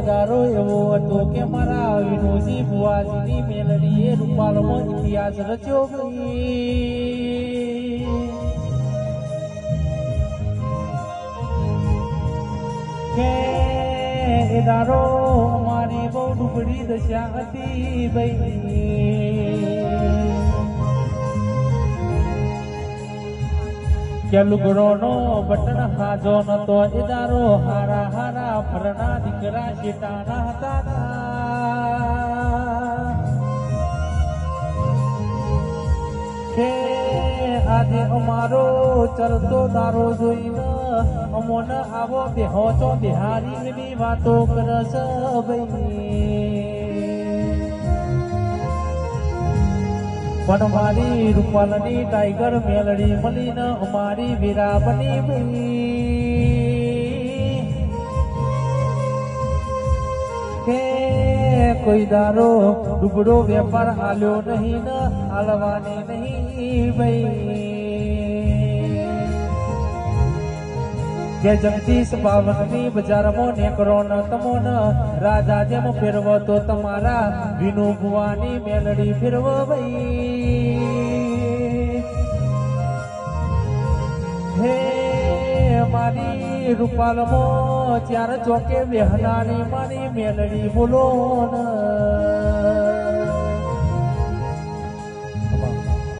દારો એવો હતો કે મારા વિનોજી બુવાજીની મેલડીએ રૂપાલમાં ઇતિહાસ રચ્યો કે એ દારો અમારી બહુ ડુબડી દશા હતી ભાઈ કે લુગડોનો બટન હાજો નતો એ દારો હારા હારા ફરના દીકરા શેટાના હતા કે આજે અમારો ચલતો દારો જોઈને અમોને આવો બેહો છો બિહારીની વાતો કરસ ભાઈ પણ મારી રૂપાલની ટાઈગર મેલડી મળીને અમારી વીરા બની ભાઈ કે કોઈ દારો ડુબડો વેપાર આલ્યો નહીં ને આલવાની નહીં ભાઈ કે જગદીશ બાવનની બજારમાં નેકરો ન તમોન રાજા જેમ ફેરવો તો તમારા વિનુ ભુવાની મેલડી ફેરવો ભાઈ હે મારી રૂપાલમાં ચાર ચોકે બેહનાની મારી મેલડી બોલો ને